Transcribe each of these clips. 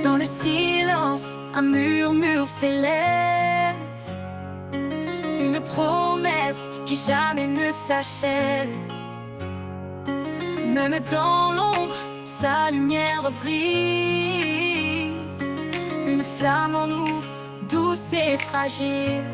Dans le silence, un murmure s'élève, une promesse qui jamais ne s'achève. Même dans l'ombre, sa lumière brille, une flamme en nous, douce et fragile.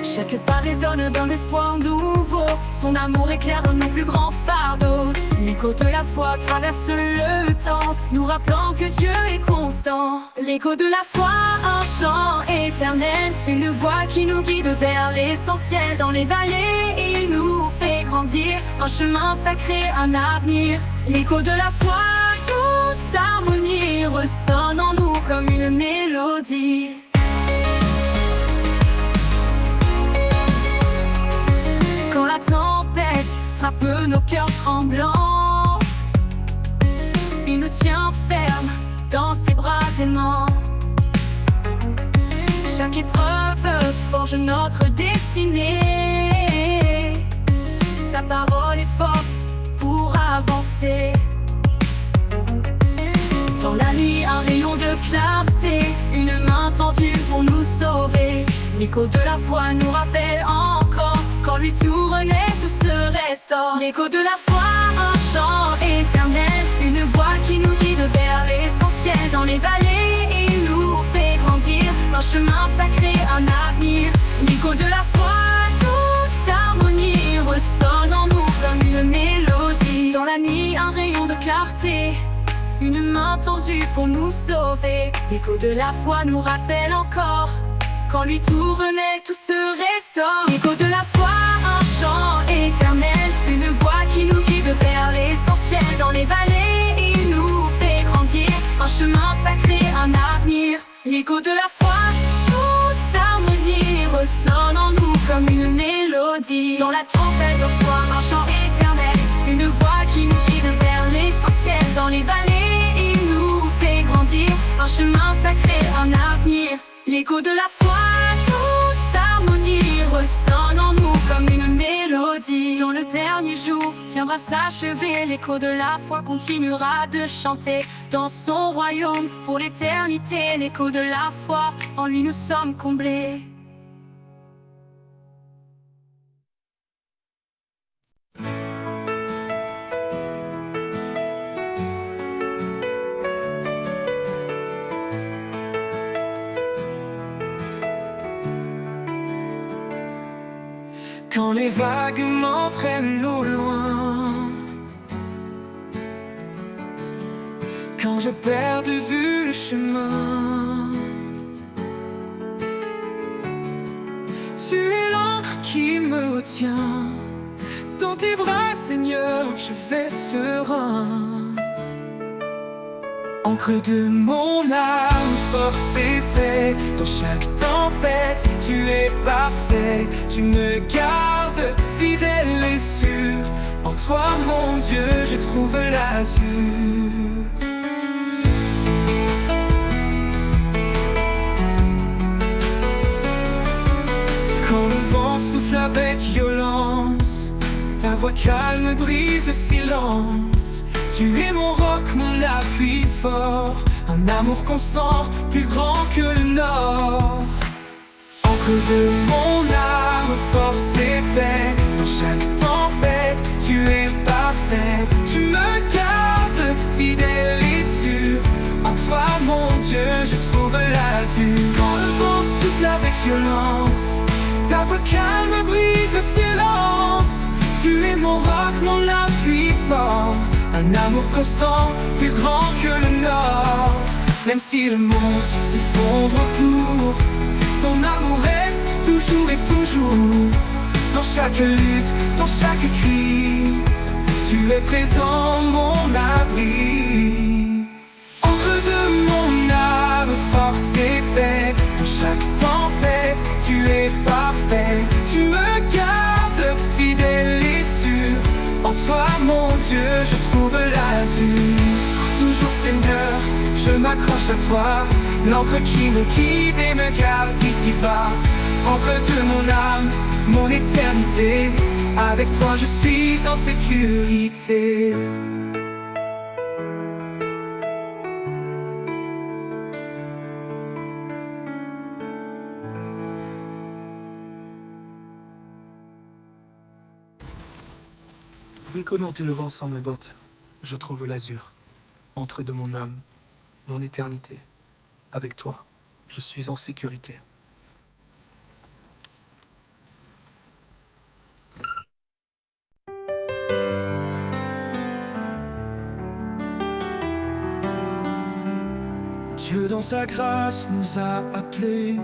Chaque pas résonne d'un espoir nouveau, son amour éclaire nos plus grands fardeaux. L'écho de la foi traverse le temps, nous rappelant que Dieu est constant. L'écho de la foi, un chant éternel, une voix qui nous guide vers l'essentiel. Dans les vallées, il nous fait grandir, un chemin sacré, un avenir. L'écho de la foi, douce harmonie, ressonne en nous comme une mélodie. Quand la tempête frappe nos cœurs tremblants, il nous tient ferme dans ses bras aimants. Chaque épreuve forge notre destinée, sa parole est force pour avancer. Dans la nuit, un rayon de clarté, une main tendue pour nous sauver. L'écho de la foi nous rappelle encore qu'en lui tout renaît, tout se restaure. L'écho de la foi, un chant éternel, une voix qui nous guide vers l'essentiel. Dans les vallées, il nous fait grandir, un chemin sacré, un avenir. L'écho de la foi, douce harmonie, ressonne en nous comme une mélodie. Dans la nuit, un rayon de clarté, une main tendue pour nous sauver. L'écho de la foi nous rappelle encore qu'en lui tout renaît, tout se restaure. L'écho de la foi, un chant éternel, une voix qui nous guide vers l'essentiel. Dans les vallées, il nous fait grandir, un chemin sacré, un avenir. L'écho de la foi, douce harmonie, ressonne en nous comme une mélodie. Dans la tempête de foi, un chant éternel, une voix qui nous guide vers l'essentiel. Dans les vallées, il nous fait grandir, un chemin sacré, un avenir. L'écho de la foi, douce harmonie, ressonne en nous comme une mélodie. Dans le dernier jour viendra s'achever, l'écho de la foi continuera de chanter dans son royaume pour l'éternité. L'écho de la foi, en lui nous sommes comblés. Quand les vagues m'entraînent au loin, quand je perds de vue le chemin, tu es l'encre qui me retient. Dans tes bras, Seigneur, je vais serein. Encre de mon âme, force et paix. Dans chaque tempête, tu es parfait. Tu me gardes fidèle et sûr. En toi, mon Dieu, je trouve l'azur. Quand le vent souffle avec violence, ta voix calme brise le silence. Tu es mon roc, mon appui fort, un amour constant, plus grand que le nord. Encre de mon âme, force et paix. Dans chaque tempête, tu es parfait. Tu me gardes fidèle et sûr. En toi, mon Dieu, je trouve l'azur. Quand le vent souffle avec violence, ta voix calme brise le silence. Tu es mon roc, mon appui fort, un amour constant, plus grand que le nord. Même si le monde s'effondre autour, ton amour reste toujours et toujours. Dans chaque lutte, dans chaque cri, tu es présent, mon abri. Encre de mon âme, force et paix. Dans chaque tempête, tu es parfait. Tu me gardes fidèle et sûr. En toi, mon Dieu, je trouve l'azur. Toujours, Seigneur, je m'accroche à toi. L'encre qui me guide et me garde ici-bas. Encre de mon âme, mon éternité. Avec toi, je suis en sécurité. Reconnaître le vent sans mes bottes, je trouve l'azur. Entre de mon âme, mon éternité. Avec toi, je suis en sécurité. Dieu dans sa grâce nous a appelés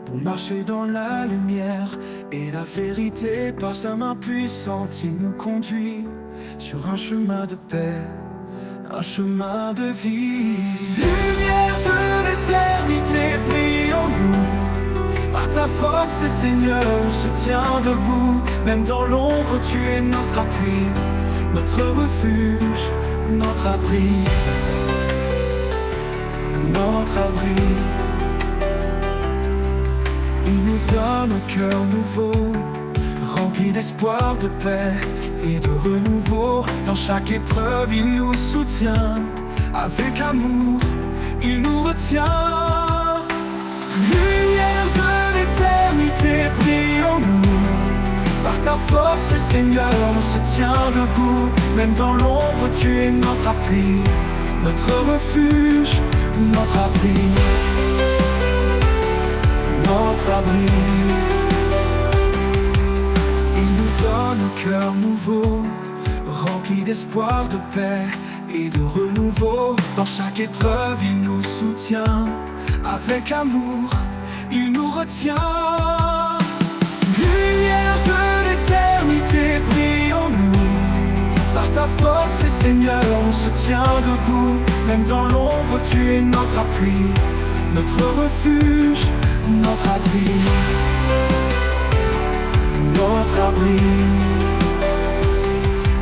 pour marcher dans la lumière et la vérité. Par sa main puissante, il nous conduit sur un chemin de paix, un chemin de vie. Lumière de l'éternité, brille en nous. Par ta force, Seigneur, on se tient debout. Même dans l'ombre, tu es notre appui, notre refuge, notre abri. Notre abri. Il nous donne un cœur nouveau, rempli d'espoir, de paix et de renouveau. Dans chaque épreuve, il nous soutient. Avec amour, il nous retient. Lumière de l'éternité, brille en nous. Par ta force, Seigneur, on se tient debout. Même dans l'ombre, tu es notre appui, notre refuge, notre abri, notre abri. Il nous donne un cœur nouveau, rempli d'espoir, de paix et de renouveau. Dans chaque épreuve, il nous soutient. Avec amour, il nous retient. Lumière de l'éternité, brille en nous. Par ta force, Seigneur, on se tient debout. Même dans l'ombre, tu es notre appui, notre refuge, notre abri, notre abri.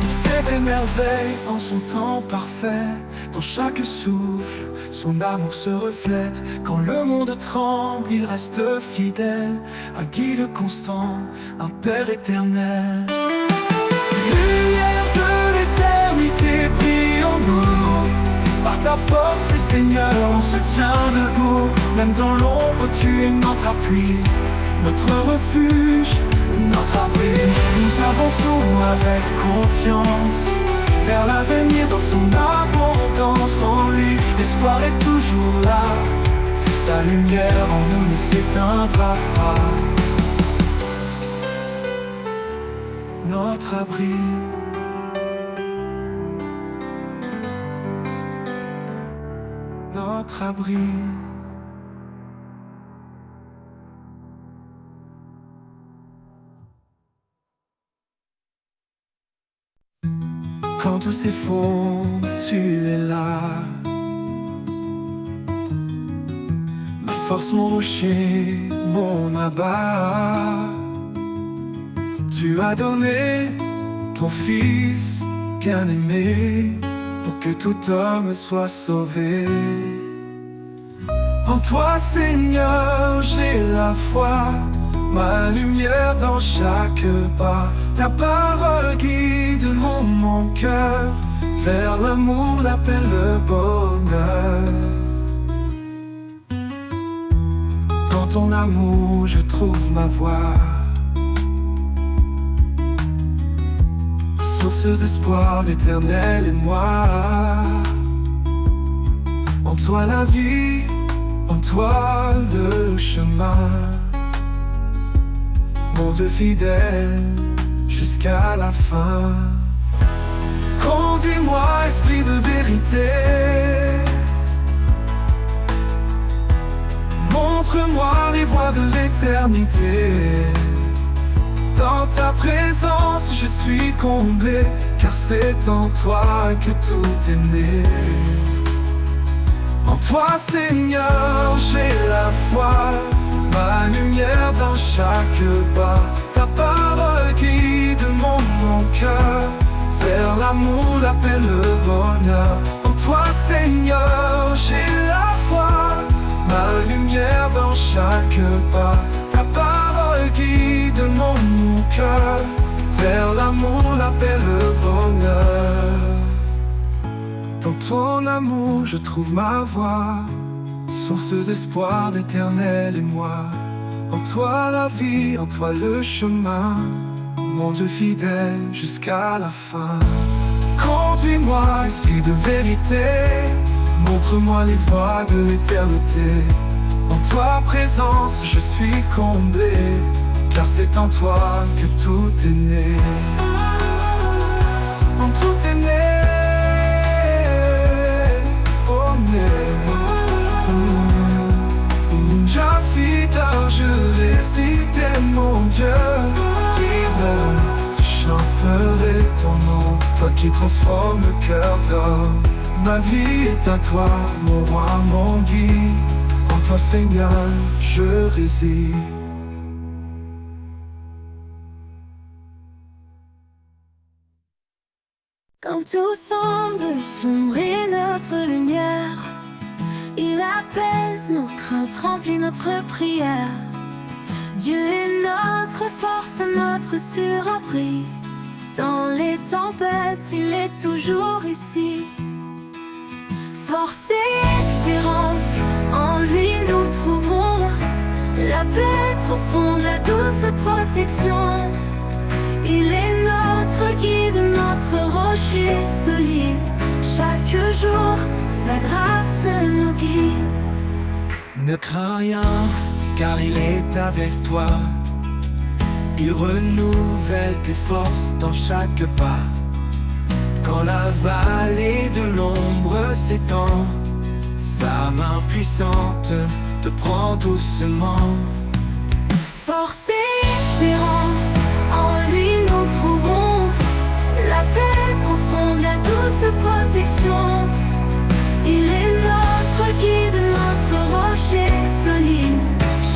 Il fait des merveilles en son temps parfait. Dans chaque souffle, son amour se reflète. Quand le monde tremble, il reste fidèle. Un guide constant, un Père éternel. Lumière de l'éternité, brille en nous. Par ta force, Seigneur, on se tient debout. Même dans l'ombre, tu es notre appui, notre refuge, notre abri. Nous avançons avec confiance vers l'avenir dans son abondance. En lui, l'espoir est toujours là. Sa lumière en nous ne s'éteindra pas. Notre abri. Notre abri. Quand tout s'effondre, tu es là. Ma force, mon rocher, mon abat. Tu as donné ton Fils bien-aimé pour que tout homme soit sauvé. En toi, Seigneur, j'ai la foi, ma lumière dans chaque pas. Ta parole guide mon cœur vers l'amour, la paix, le bonheur. Dans ton amour, je trouve ma voie. Sources d'espoir, d'éternel et moi. En toi la vie, en toi le chemin. Mon Dieu fidèle jusqu'à la fin. Conduis-moi, esprit de vérité. Montre-moi les voies de l'éternité. Dans ta présence, je suis comblé, car c'est en toi que tout est né. En toi, Seigneur, j'ai la foi, ma lumière dans chaque pas. Ta parole guide mon cœur vers l'amour, la paix, le bonheur. En toi, Seigneur, j'ai la foi, ma lumière dans chaque pas. Ta parole guide mon cœur vers l'amour, la paix, le bonheur. Dans ton amour, je trouve ma voie, source d'espoir, d'éternel et moi. En toi la vie, en toi le chemin. mon Dieu fidèle jusqu'à la fin. Conduis-moi, esprit de vérité, montre-moi les voies de l'éternité. En toi présence, je suis comblé, car c'est en toi que tout est né. En tout est né, oh né. Jah fidèle, je réside, mon Dieu. Je chanterai ton nom, toi qui transformes le cœur d'or. Ma vie est à toi, mon roi, mon guide. En toi, Seigneur, je réside. Quand tout semble sombrer notre lumière, il apaise nos craintes, remplit notre prière. Dieu est notre force, notre surabri. Dans les tempêtes, il est toujours ici. Force et espérance, en lui nous trouvons la paix profonde, la douce protection. Il est notre guide, notre rocher solide. Chaque jour, sa grâce nous guide. Ne crains rien, car il est avec toi. Il renouvelle tes forces dans chaque pas. Quand la vallée de l'ombre s'étend, sa main puissante te prend doucement. Force et espérance, en lui nous trouvons la paix profonde, la douce protection. Il est notre guide, notre rocher solide.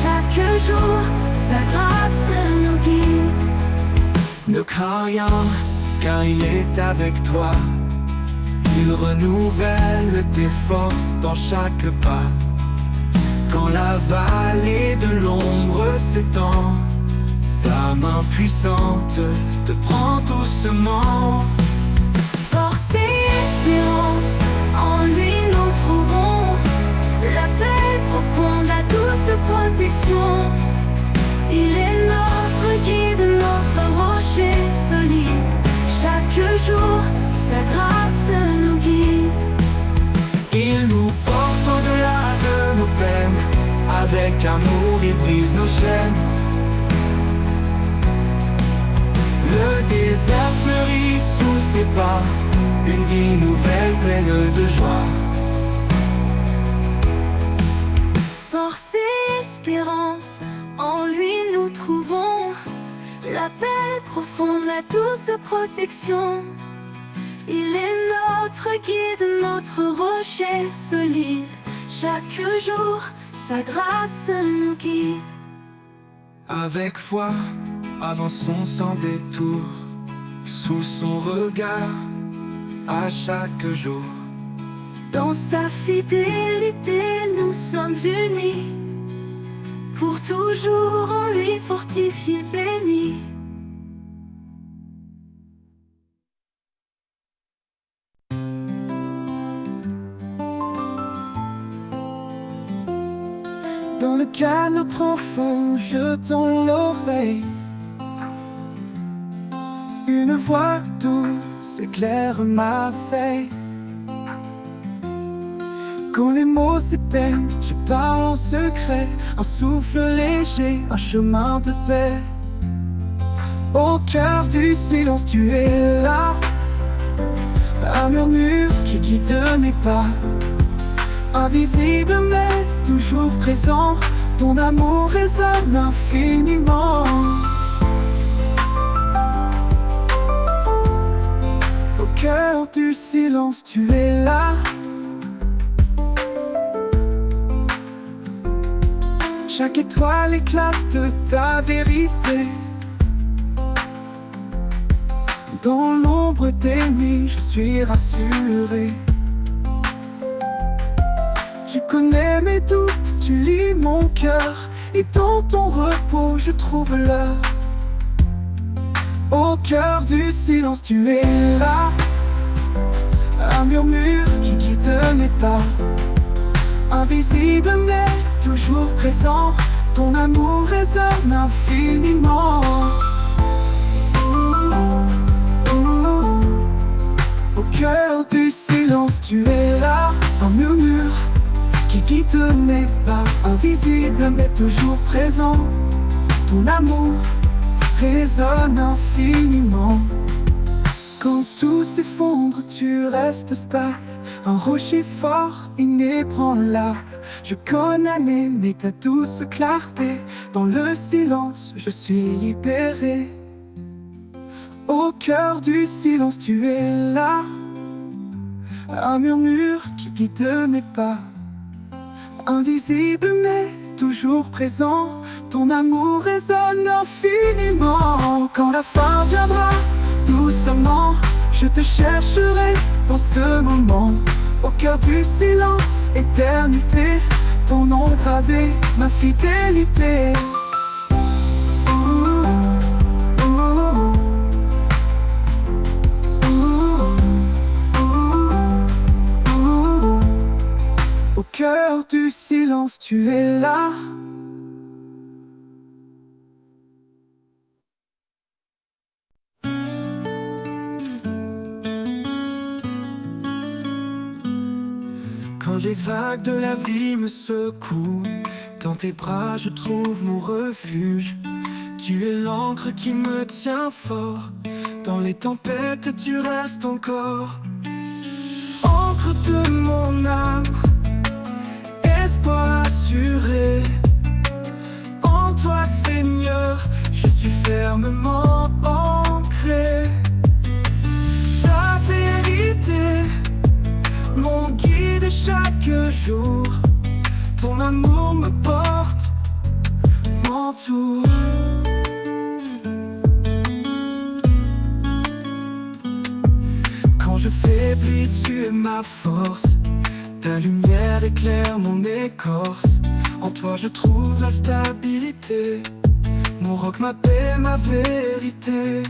Chaque jour, sa grâce nous guide. Ne crains rien, car il est avec toi. Il renouvelle tes forces dans chaque pas. Quand la vallée de l'ombre s'étend, sa main puissante te prend doucement. Force et espérance, en lui nous trouvons la paix profonde, la douce protection. Il est notre guide, notre rocher solide. Chaque jour, sa grâce nous guide. Il nous porte au-delà de nos peines. Avec amour, il brise nos chaînes. Le désert fleurit sous ses pas. Une vie nouvelle pleine de joie. Force et espérance, en lui nous trouvons la paix profonde, la douce protection. Il est notre guide, notre rocher solide. Chaque jour, sa grâce nous guide. Avec foi, avançons sans détour, sous son regard, à chaque jour. Dans sa fidélité, nous sommes unis. Pour toujours, en lui fortifié, béni. Dans le calme profond, jetons l'oreille. Une voix douce éclaire ma veille. Quand les mots s'éteignent, je parle en secret. Un souffle léger, un chemin de paix. Au cœur du silence, tu es là. Un murmure qui guide mes pas. Invisible mais toujours présent, ton amour résonne infiniment. Au cœur du silence, tu es là. Chaque étoile éclate de ta vérité. Dans l'ombre des nuits, je suis rassuré. Tu connais mes doutes, tu lis mon cœur. Et dans ton repos, je trouve l'heure. Au cœur du silence, tu es là. Un murmure qui guide mes pas. Invisible mais toujours présent, ton amour résonne infiniment. te n'est pas invisible mais toujours présent. Ton amour résonne infiniment. Quand tout s'effondre, tu restes stable, un rocher fort, inébranlable. Je connais mais ta douce clarté. Dans le silence, je suis libéré. Au cœur du silence, tu es là. Un murmure qui guide mes pas. Invisible mais toujours présent. Ton amour résonne infiniment. Quand la fin viendra, doucement, je te chercherai dans ce moment. Au cœur du silence, éternité, ton nom gravé, ma fidélité. Au cœur du silence, tu es là. Quand les vagues de la vie me secouent, dans tes bras je trouve mon refuge. Tu es l'encre qui me tient fort. Dans les tempêtes tu restes encore. Encre de mon âme, espoir assuré. En toi Seigneur, je suis fermement ancré. Ta vérité, mon guide chaque jour. Ton amour me porte, m'entoure. Quand je faiblis, tu es ma force. Ta lumière éclaire mon écorce. En toi je trouve la stabilité. Mon roc, ma paix, ma vérité.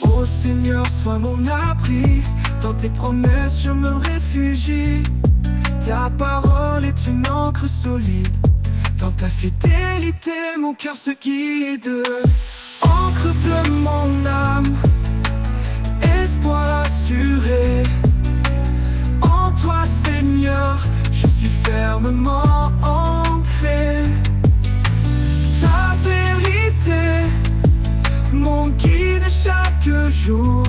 Ô Seigneur, sois mon abri. Dans tes promesses je me réfugie. Ta parole est une encre solide. Dans ta fidélité mon cœur se guide. Encre de mon âme, espoir assuré. En toi Seigneur, je suis fermement ancré. Ta vérité, mon guide chaque jour.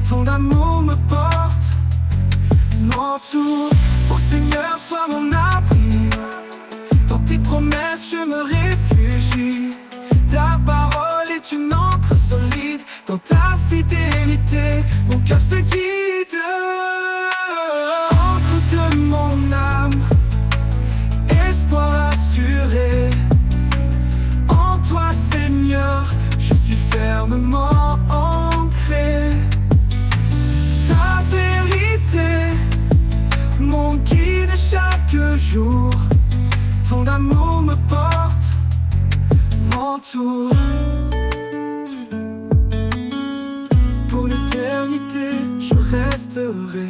Ton amour me porte, m'entoure. Ô Seigneur, sois mon abri. Dans tes promesses je me réfugie. Ta parole est une encre solide. Dans ta fidélité, mon cœur se guide. Encre de mon âme, espoir assuré. En toi Seigneur, je suis fermement ancré. Ta vérité, mon guide chaque jour. Ton amour me porte, m'entoure. Pour l'éternité, je resterai.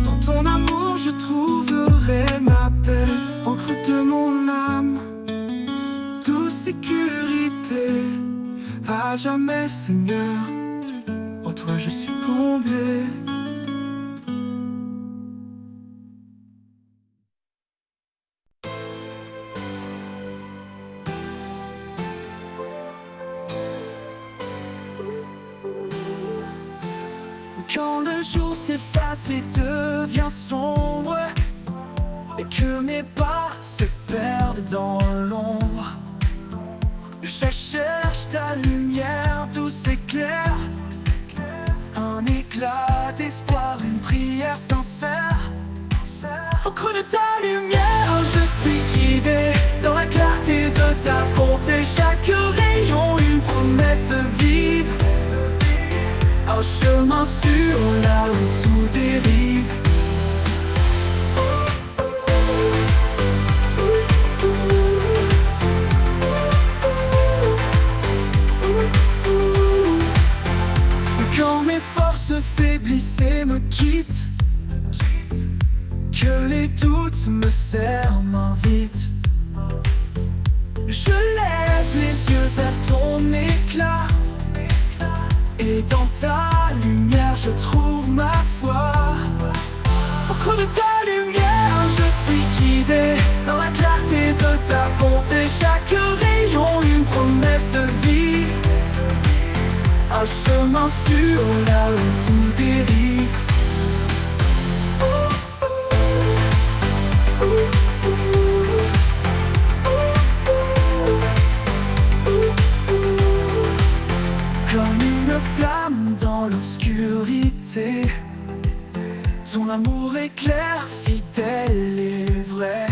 Dans ton amour, je trouverai ma paix. Encre de mon âme, douce sécurité. À jamais, Seigneur, en toi je suis comblé. Quand le jour s'efface et devient sombre, et que mes pas se perdent dans l'ombre, je cherche ta lumière douce et claire. Un éclat d'espoir, une prière sincère. Au creux de ta lumière, je suis guidé. Dans la clarté de ta bonté, chaque rayon une promesse vive. Un chemin sûr là où tout dérive. Quand mes forces faiblissent et me quittent, que les doutes me serrent, m'invitent, je lève les yeux vers ton éclat. Et dans ta lumière je trouve ma foi. lumière, je suis guidé dans la clarté de ta bonté. Chaque rayon, une promesse vive, un chemin sûr là où tout dérive. Comme une flamme dans l'obscurité, ton amour est clair, fidèle et vrai.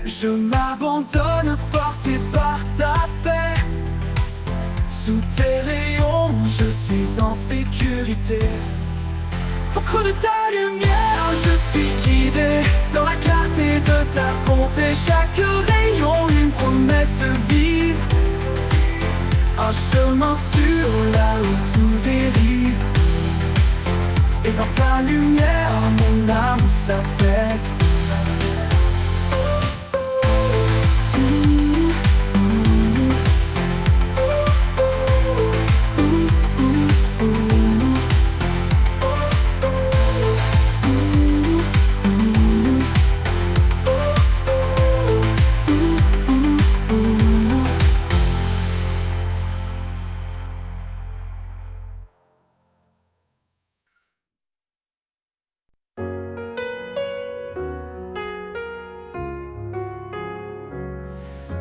Je m'abandonne porté par ta paix. Sous tes rayons, je suis en sécurité. Au creux de ta lumière, je suis guidé dans la clarté de ta bonté. Chaque rayon, une promesse vive, un chemin sûr là où tout dérive. Et dans ta lumière, mon âme s'apaise.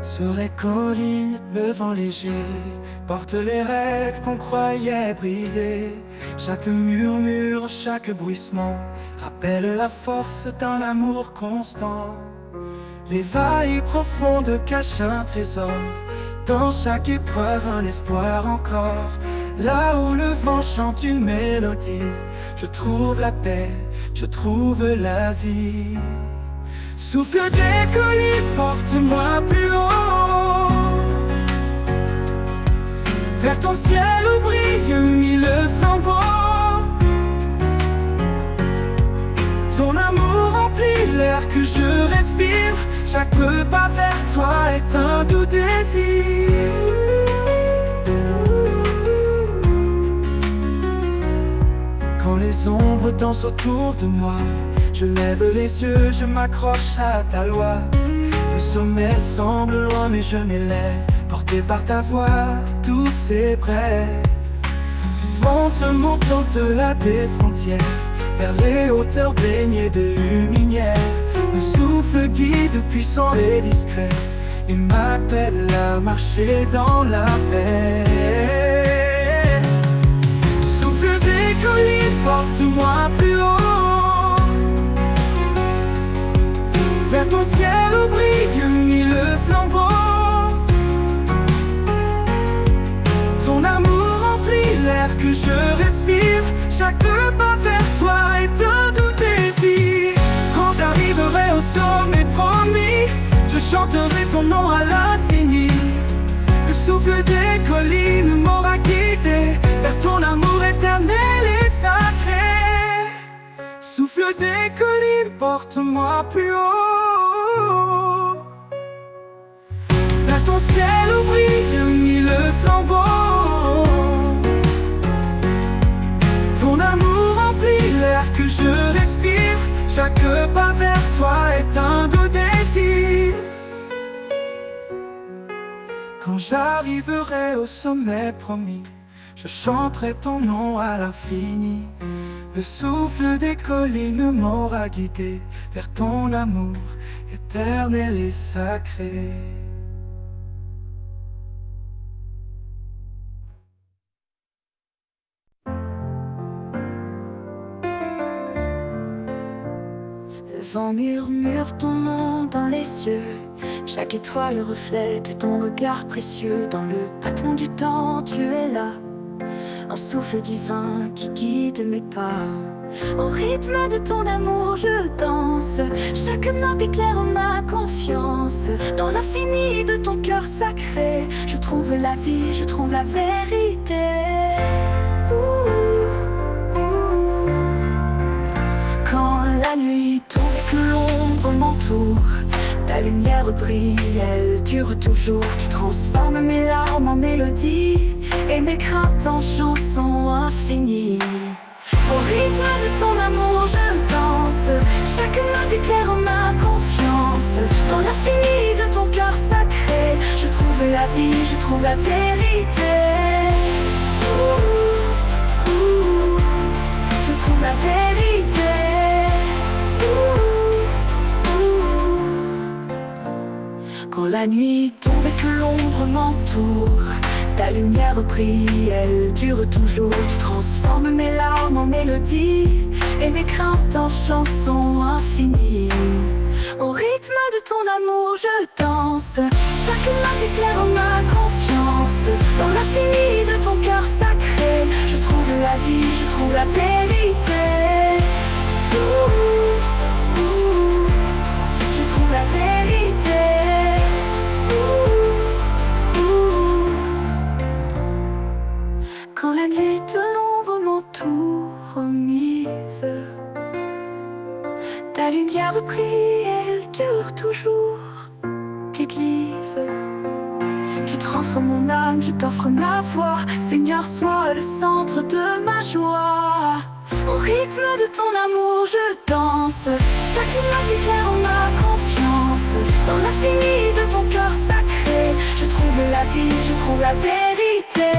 Sur les collines, le vent léger porte les rêves qu'on croyait brisés. Chaque murmure, chaque bruissement rappelle la force d'un amour constant. Les vagues profondes cachent un trésor, dans chaque épreuve un espoir encore. Là où le vent chante une mélodie, je trouve la paix, je trouve la vie. Souffle des collines, porte-moi plus haut, vers ton ciel où brille mille flambeaux. Ton amour remplit l'air que je respire. Chaque pas vers toi est un doux désir. Quand les ombres dansent autour de moi, je lève les yeux, je m'accroche à ta loi. Le sommet semble loin mais je m'élève, porté par ta voix douce et brève. Monte au-delà des frontières, vers les hauteurs baignées de lumière. Le souffle guide puissant et discret, il m'appelle à marcher dans la paix. Souffle des collines, porte-moi plus haut, vers ton ciel où brille mille flambeaux. Ton amour remplit l'air que je respire. Chaque pas vers toi est un doux désir. Quand j'arriverai au sommet promis, je chanterai ton nom à l'infini. Le souffle des collines m'aura guidé vers ton amour éternel et sacré. Souffle des collines, porte-moi plus haut, vers ton ciel où brille mille flambeaux. Ton amour remplit l'air que je respire. Chaque pas vers toi est un doux désir. Quand j'arriverai au sommet promis, je chanterai ton nom à l'infini. Le souffle des collines m'aura guidé vers ton amour éternel et sacré. Le vent murmure ton nom dans les cieux. Chaque étoile reflète ton regard précieux. Dans le battement du temps, tu es là, un souffle divin qui guide mes pas. Au rythme de ton amour, je danse. Chaque note éclaire ma confiance. Dans l'infini de ton cœur sacré, je trouve la vie, je trouve la vérité. Quand la nuit tombe et que l'ombre m'entoure, ta lumière brille, elle dure toujours. Tu transformes mes larmes en mélodie et mes craintes en chansons infinies. Au rythme de ton amour, je danse. Chaque note éclaire ma confiance. Dans l'infini de ton cœur sacré, je trouve la vie, je trouve la vérité. Je trouve la vérité. Quand la nuit tombe et que l'ombre m'entoure, ta lumière brille, elle dure toujours. Tu transformes mes larmes en mélodie et mes craintes en chansons infinies. Au rythme de ton amour je danse. Chaque note éclaire ma confiance. Dans l'infini de ton cœur sacré, je trouve la vie, je trouve la vérité. Je trouve la vérité. Quand la nuit de l'ombre m'entoure mise, ta lumière brille, elle dure toujours. T'église, tu transformes mon âme, je t'offre ma voix. Seigneur, sois le centre de ma joie. Au rythme de ton amour je danse. Chaque note éclaire ma confiance. Dans l'infini de ton cœur sacré, je trouve la vie, je trouve la vérité.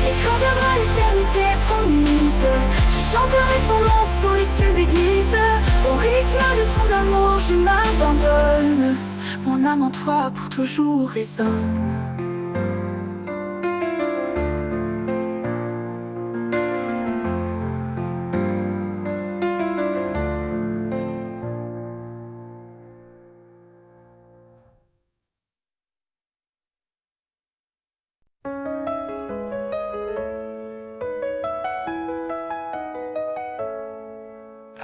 Et quand viendra l'éternité promise, je chanterai ton nom sous les cieux d'église. Au rythme de ton amour je m'abandonne. Mon âme en toi pour toujours résonne.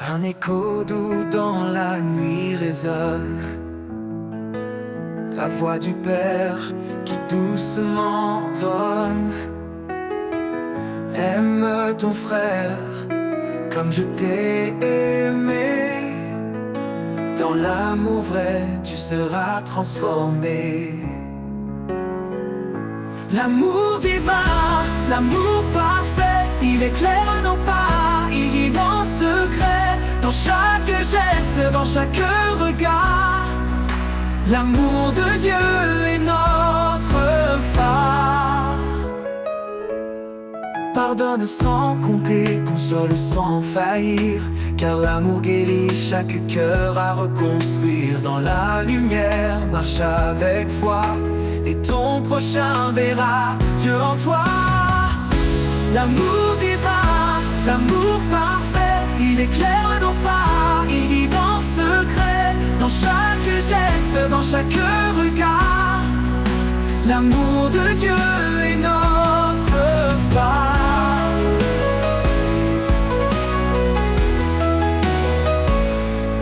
Un écho doux dans la nuit résonne, la voix du Père qui doucement donne. Aime ton frère comme je t'ai aimé. Dans l'amour vrai tu seras transformé. L'amour divin, l'amour parfait, il éclaire nos pas, il guide en secret. Dans chaque geste, dans chaque regard, l'amour de Dieu est notre phare. Pardonne sans compter, console sans faillir, car l'amour guérit chaque cœur à reconstruire. Dans la lumière, marche avec foi, et ton prochain verra Dieu en toi. L'amour divin, l'amour parfait, il éclaire nos pas, il guide en secret. Dans chaque geste, dans chaque regard, l'amour de Dieu est notre phare.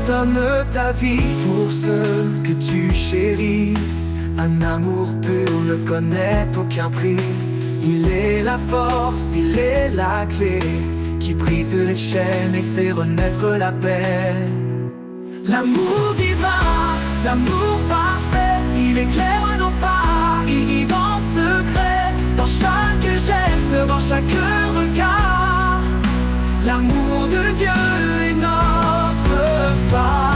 Donne ta vie pour ceux que tu chéris. Un amour pur ne connaît aucun prix. Il est la force, il est la clé qui brise les chaînes et fait renaître la paix. L'amour divin, l'amour parfait, il éclaire nos pas, il guide en secret. Dans chaque geste, dans chaque regard, l'amour de Dieu est notre phare.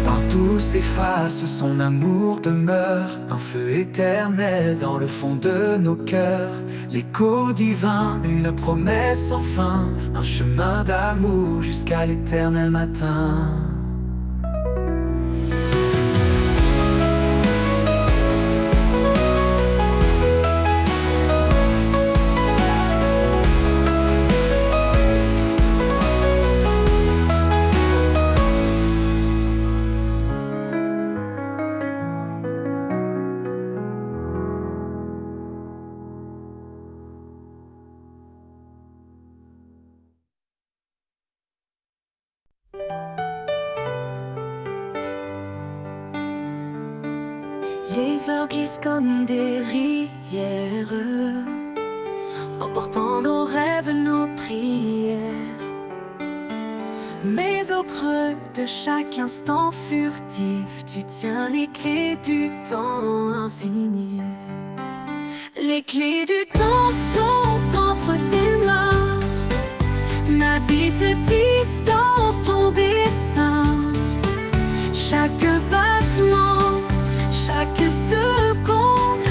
Partout s'efface, son amour demeure, un feu éternel dans le fond de nos cœurs. L'écho divin, une promesse sans fin, un chemin d'amour jusqu'à l'éternel matin. Les heures glissent comme des rivières, emportant nos rêves, nos prières. Mais au creux de chaque instant furtif, tu tiens les clés du temps infini. Les clés du temps sont entre tes mains, Ma vie se tisse dans ton dessin. Chaque battement, chaque seconde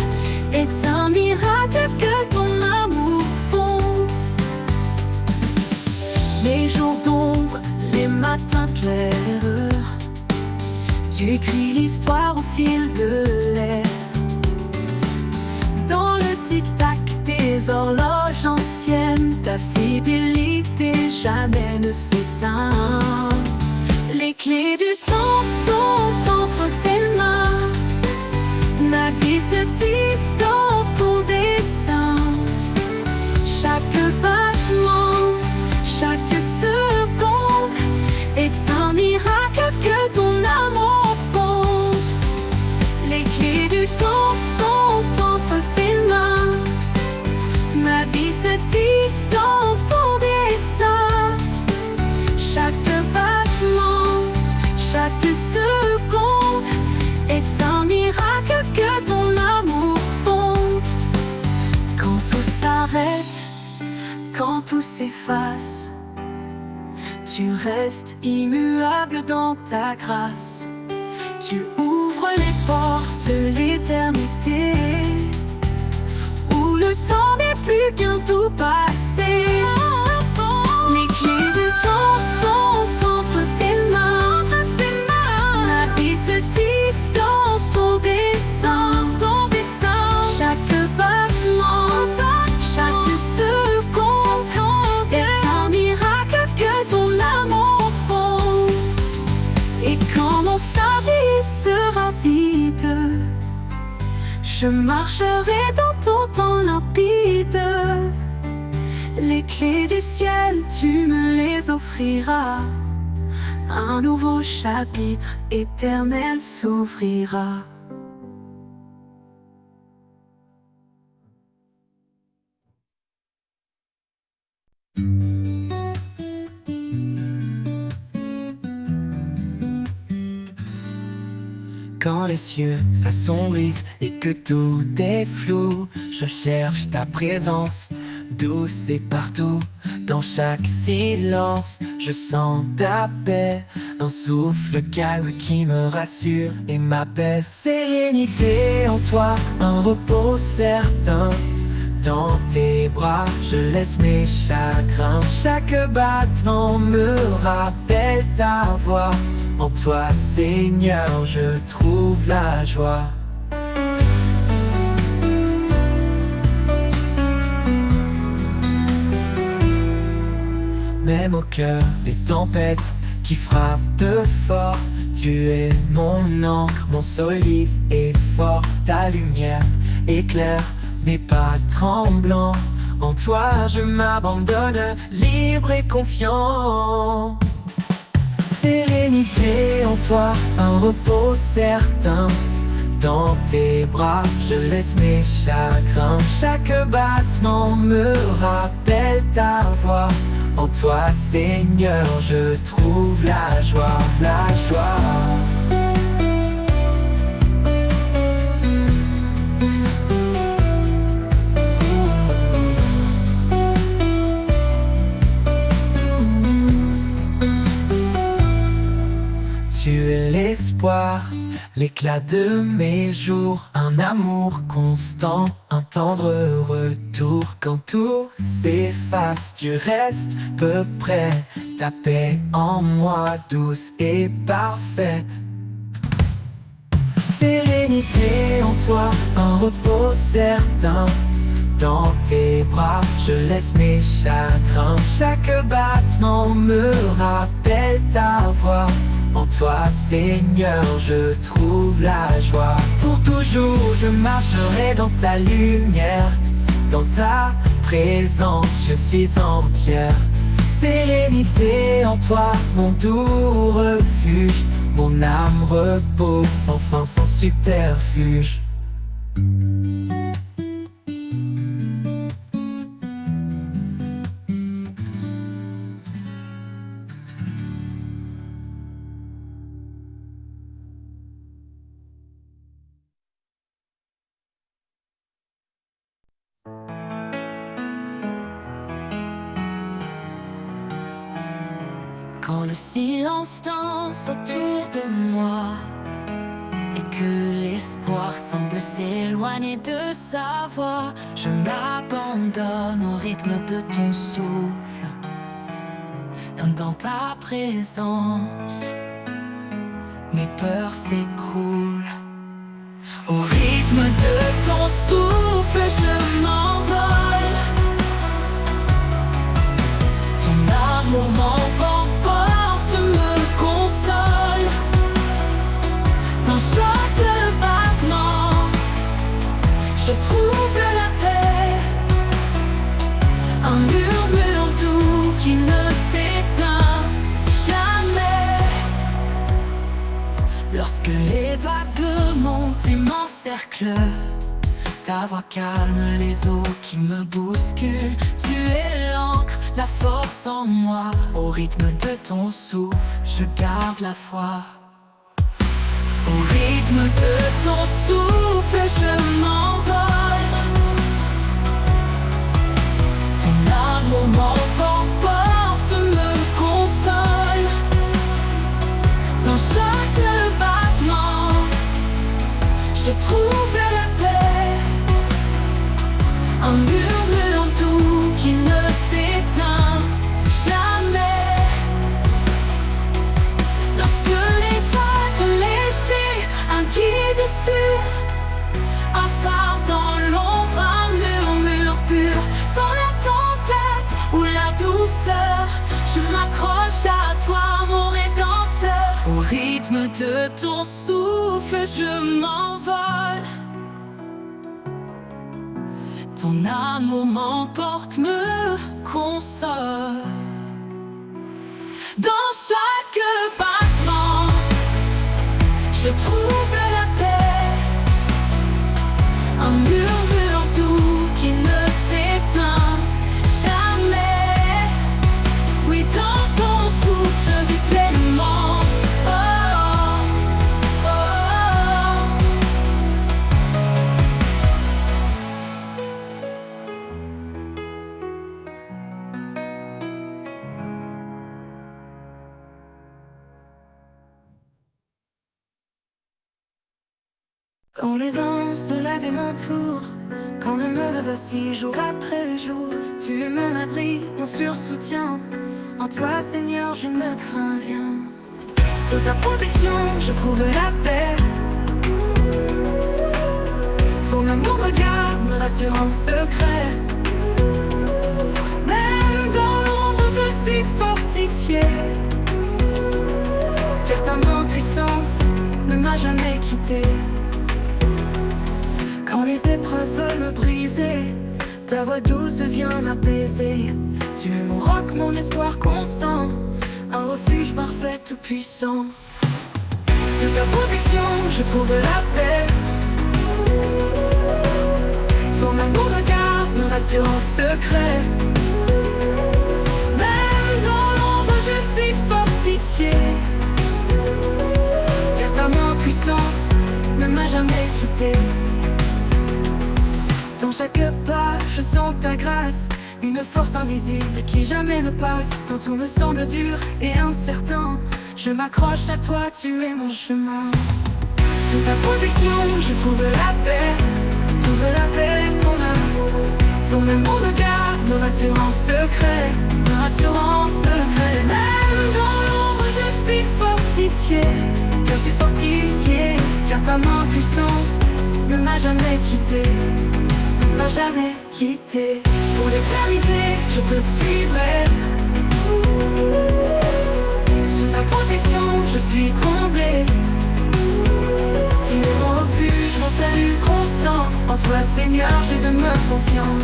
est un miracle que ton amour fonde. Les jours d'ombre, les matins clairs, tu écris l'histoire au fil de l'air. Dans le tic-tac des horloges anciennes, ta fidélité jamais ne s'éteint. Les clés du temps sont entre tes mains. Ma vie se tisse dans ton dessin. Chaque battement, chaque seconde est un miracle que ton amour fonde. Les clés du temps sont entre tes mains. Ma vie se tisse dans ton dessin. Chaque battement, chaque seconde est un miracle que ton amour fonde. Quand tout s'arrête, quand tout s'efface, tu restes immuable dans ta grâce. Tu ouvres les portes de l'éternité, où le temps n'est plus qu'un tout passé. Les clés du temps sont entre tes mains. Ma vie se tisse dans ton dessin. Chaque battement, chaque seconde est un miracle que ton amour fonde. Et quand mon service sera vide, je marcherai dans ton temps limpide. Les clés du ciel, tu me les offriras. Un nouveau chapitre éternel s'ouvrira. Quand les cieux s'assombrissent et que tout est flou, je cherche ta présence, douce et partout. Dans chaque silence, je sens ta paix, un souffle calme qui me rassure et m'apaise. Sérénité en toi, un repos certain. Dans tes bras, je laisse mes chagrins. Chaque battement me rappelle ta voix. En toi, Seigneur, je trouve la joie. Même au cœur des tempêtes qui frappent fort, tu es mon encre, mon solide et fort. Ta lumière éclaire mes pas tremblants. En toi, je m'abandonne, libre et confiant. Sérénité en toi, un repos certain. Dans tes bras, je laisse mes chagrins. Chaque battement me rappelle ta voix. En toi, Seigneur, je trouve la joie, la joie. Tu es l'espoir, l'éclat de mes jours, un amour constant, un tendre retour. Quand tout s'efface, tu restes peu près, ta paix en moi douce et parfaite. Sérénité en toi, un repos certain. Dans tes bras, je laisse mes chagrins. Chaque battement me rappelle ta voix. En toi, Seigneur, je trouve la joie. Pour toujours, je marcherai dans ta lumière. Dans ta présence, je suis entière. Sérénité en toi, mon doux refuge. Mon âme repose sans fin, sans subterfuge. Quand le silence danse autour de moi et que l'espoir semble s'éloigner de sa voix, je m'abandonne au rythme de ton souffle. Dans ta présence, mes peurs s'écroulent. Au rythme de ton souffle, je m'envole. Ton amour m'emporte, me console. Dans chaque battement, je trouve la paix. Un murmure doux qui ne s'éteint jamais. Lorsque les vagues montent et m'encerclent, ta voix calme les eaux qui me bousculent. Tu es l'encre, la force en moi. Au rythme de ton souffle, je garde la foi. Au rythme de ton souffle, je m'envole. Ton amour m'emporte, me console. Dans chaque battement, je trouve la paix. Un murmure doux qui ne s'éteint jamais. Lorsque les vagues léchées, un guide sûr, un phare dans l'ombre, un murmure pur. Dans la tempête ou la douceur, je m'accroche à toi, mon rédempteur. Au rythme de ton souffle, je m'envole. Ton amour m'emporte, me console. Dans chaque battement, je trouve la paix. Un murmure doux qui ne s'éteint jamais. Oui, dans ton souffle, je vis pleinement. Oh, oh, oh. Quand les vents se lèvent et m'entourent, quand le monde vacille jour après jour, tu es mon abri, mon sursoutien. En toi, Seigneur, je ne crains rien. Sous ta protection, je trouve la paix. Son amour me garde, me rassure en secret. Même dans l'ombre, je suis fortifié. Car ta main puissante ne m'a jamais quitté. Quand les épreuves veulent me briser, ta voix douce vient m'apaiser. Tu es mon roc, mon espoir constant, un refuge parfait tout puissant. Sous ta protection, je trouve la paix. Son amour me garde, me rassure en secret. Même dans l'ombre, je suis fortifié. Car ta main puissante ne m'a jamais quitté. Dans chaque pas, je sens ta grâce, une force invisible qui jamais ne passe. Quand tout me semble dur et incertain, je m'accroche à toi, tu es mon chemin. Sous ta protection, je trouve la paix. Trouve la paix, ton amour. Son amour me garde, me rassure en secret. Me rassure en secret. Même dans l'ombre, je suis fortifié. Je suis fortifié, car ta main puissante ne m'a jamais quitté. Ne m'a jamais quitté. Pour l'éternité, je te suivrai. Sous ta protection, je suis comblé. Tu es mon refuge, mon salut constant. En toi, Seigneur, j'ai demeure confiant.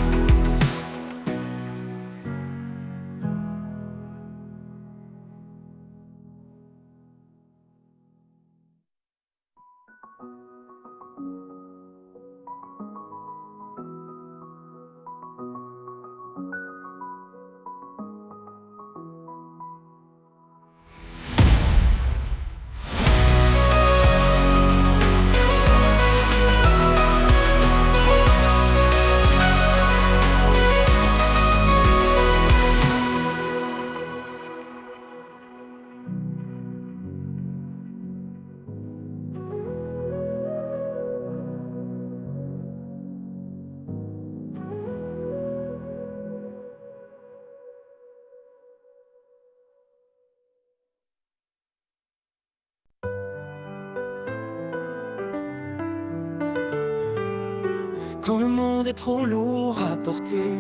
Quand le monde est trop lourd à porter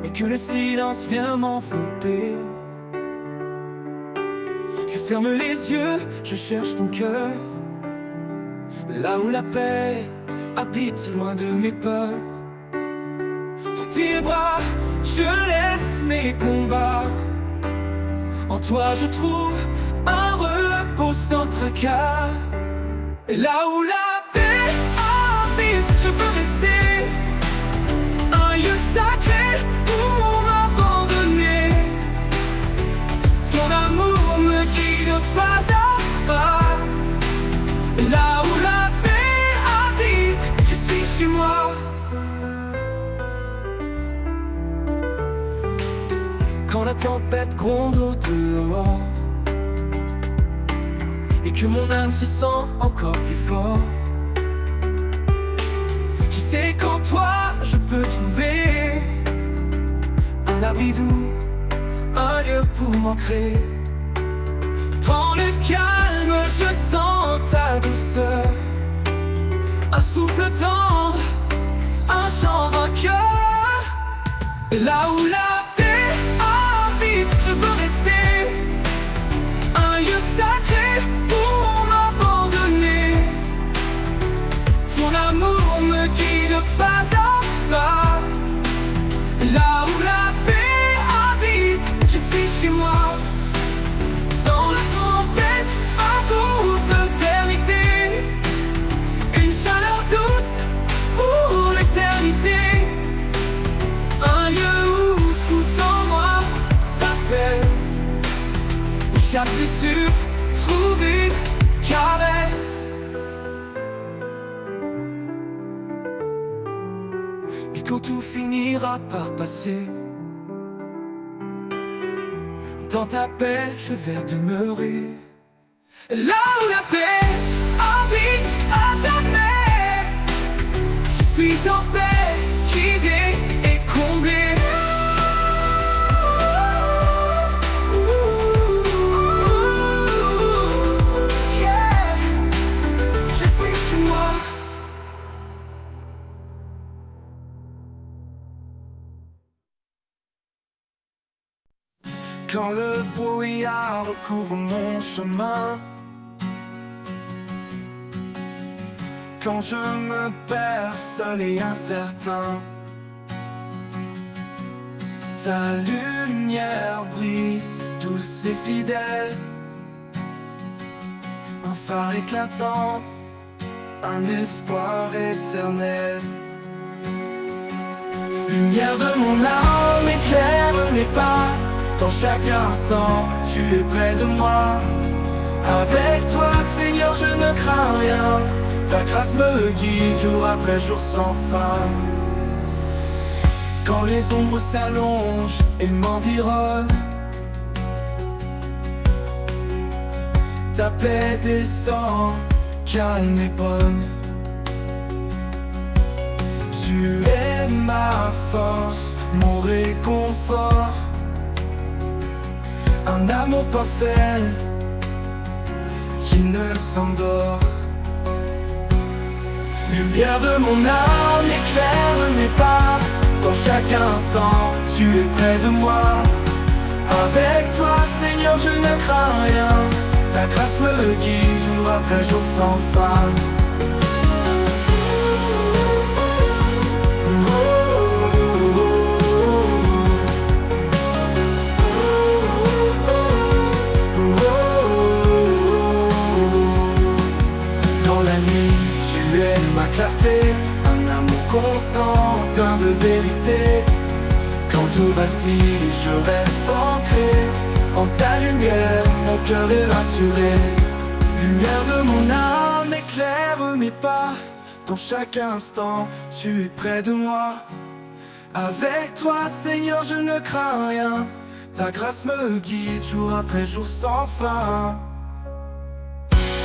et que le silence vient m'envelopper, je ferme les yeux, je cherche ton cœur, là où la paix habite loin de mes peurs. Dans tes bras, je laisse mes combats. En toi je trouve un repos sans tracas. Et là où la paix habite, je veux rester un lieu sacré pour m'abandonner. Ton amour me guide pas à pas. Et là où la paix habite, je suis chez moi. Quand la tempête gronde au dehors et que mon âme se sent encore plus fort, je sais qu'en toi je peux trouver un abri doux, un lieu pour m'ancrer. Dans le calme je sens ta douceur, un souffle tendre, un chant vainqueur. Là où la paix habite, je veux rester un lieu sacré pour m'abandonner. Ton amour me guide pas à pas. Là où la paix habite, je suis chez moi. Dans la tempête, à toute éternité, une chaleur douce pour l'éternité. Un lieu où tout en moi s'apaise, où chaque blessure trouve une caresse. Et quand tout finira par passer, dans ta paix je vais demeurer. Là où la paix habite à jamais, je suis en paix, guidé et comblé. Yeah, je suis chez moi. Quand le brouillard recouvre mon chemin, quand je me perds seul et incertain, ta lumière brille, douce et fidèle, un phare éclatant, un espoir éternel. Lumière de mon âme, éclaire mes pas. Dans chaque instant, tu es près de moi. Avec toi, Seigneur, je ne crains rien. Ta grâce me guide jour après jour sans fin. Quand les ombres s'allongent et m'environnent, ta paix descend, calme et bonne. Tu es ma force, mon réconfort, un amour parfait qui ne s'endort. Lumière de mon âme, éclaire mes pas. Dans chaque instant, tu es près de moi. Avec toi, Seigneur, je ne crains rien. Ta grâce me guide jour après jour sans fin. Clarté, un amour constant, plein de vérité. Quand tout vacille, je reste ancré en ta lumière, mon cœur est rassuré. Lumière de mon âme, éclaire mes pas. Dans chaque instant, tu es près de moi. Avec toi, Seigneur, je ne crains rien. Ta grâce me guide jour après jour sans fin.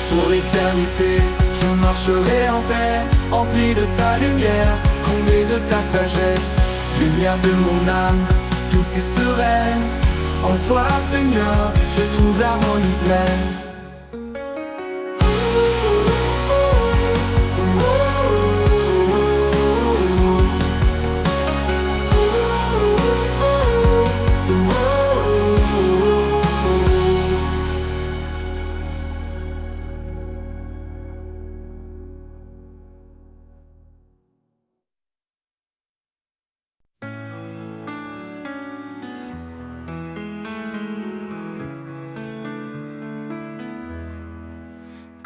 Pour l'éternité, je marcherai en paix, empli de ta lumière, comblé de ta sagesse. Lumière de mon âme, douce et sereine. En toi, Seigneur, je trouve l'harmonie pleine.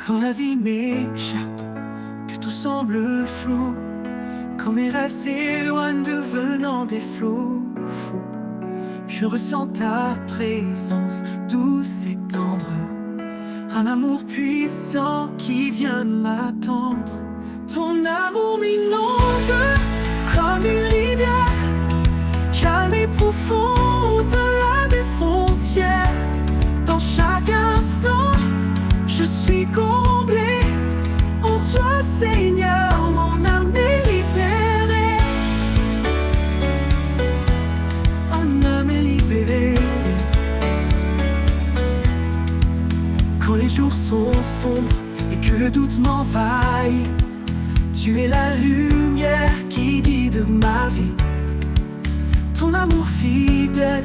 Quand la vie m'échappe, que tout semble flou, quand mes rêves s'éloignent devenant des flots fous, je ressens ta présence douce et tendre, un amour puissant qui vient m'attendre. Ton amour m'inonde comme une rivière, calme et profond au-delà des frontières. Dans chaque instant, je suis comblé en toi, Seigneur, mon âme est libérée. Mon âme est libérée. Quand les jours sont sombres et que le doute m'envahit, tu es la lumière qui guide ma vie. Ton amour fidèle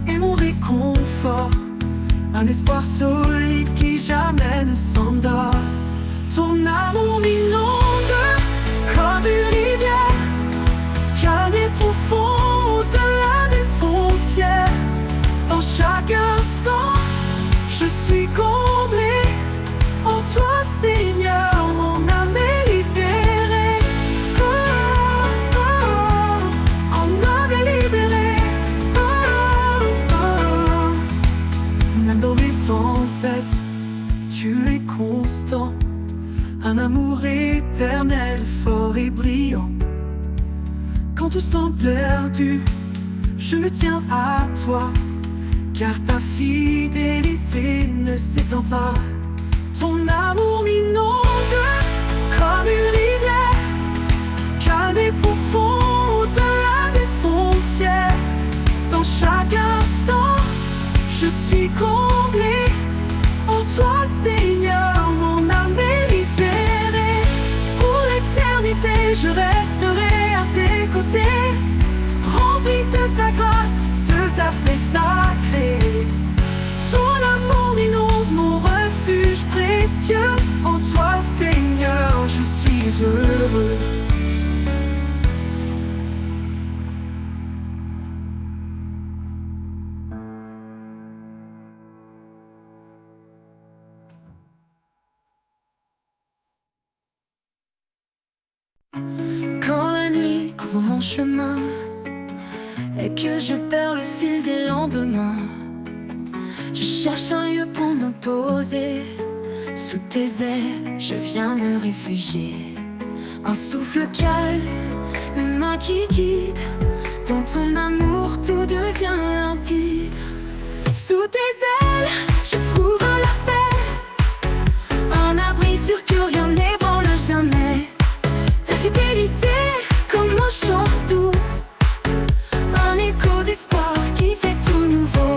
est mon réconfort, un espoir solide qui jamais ne s'endort. Ton amour m'inonde comme une rivière, calme et profond au-delà des frontières. Dans chaque instant, je suis comblé en toi, Seigneur, mon âme est libérée. Oh, oh, mon âme est libérée. Oh, oh. Même dans les tempêtes, tu es constant, un amour éternel, fort et brillant. Quand tout semble perdu, je me tiens à toi, car ta fidélité ne s'étend pas. Ton amour m'inonde comme une rivière, calme et profond au-delà des frontières. Dans chaque instant, je suis comblé en toi, Seigneur, mon âme est libérée. Pour l'éternité, je resterai à tes côtés, rempli de ta grâce, de ta paix sacrée. Ton amour m'inonde, mon refuge précieux. En toi, Seigneur, je suis heureux. Quand la nuit couvre mon chemin et que je perds le fil des lendemains, je cherche un lieu pour me poser. Sous tes ailes, je viens me réfugier. Un souffle calme, une main qui guide. Dans ton amour, tout devient limpide. Sous tes ailes, je trouve la paix, un abri sûr que rien n'ébranle jamais. Ta fidélité, comme un chant doux, un écho d'espoir qui fait tout nouveau.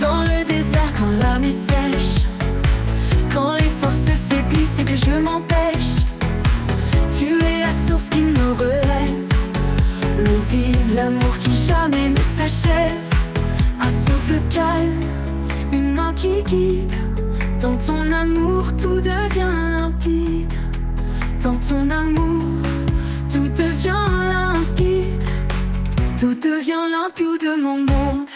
Dans le désert, quand l'âme est sèche, quand les forces faiblissent et que je m'empêche, tu es la source qui me relève, l'eau vive, l'amour qui jamais ne s'achève. Un souffle calme, une main qui guide. Dans ton amour, tout devient limpide. Dans ton amour, tout devient limpide. Tout devient limpide de mon monde.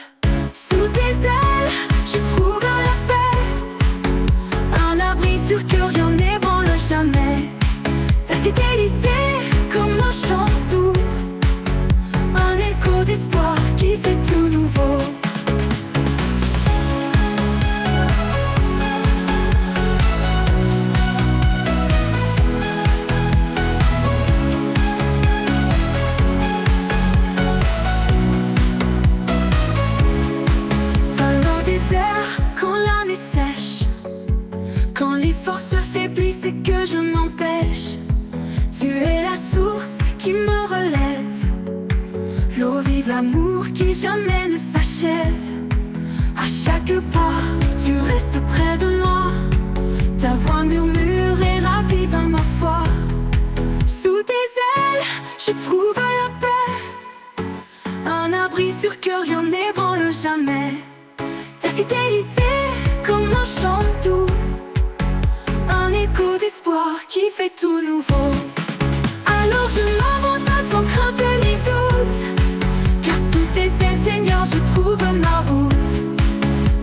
Sous tes ailes, je trouve la paix, un abri sûr que rien n'ébranle jamais. Ta fidélité, comme un chant doux, un écho d'espoir qui fait tout nouveau. C'est que je m'empêche. Tu es la source qui me relève, l'eau vive, l'amour qui jamais ne s'achève. À chaque pas, tu restes près de moi. Ta voix murmure et ravive ma foi. Sous tes ailes, je trouve la paix, un abri sûr que rien n'ébranle jamais. Ta fidélité, comme un chant doux, un écho d'espoir qui fait tout nouveau. Alors je m'abandonne sans crainte ni doute, car sous tes ailes, Seigneur, je trouve ma route.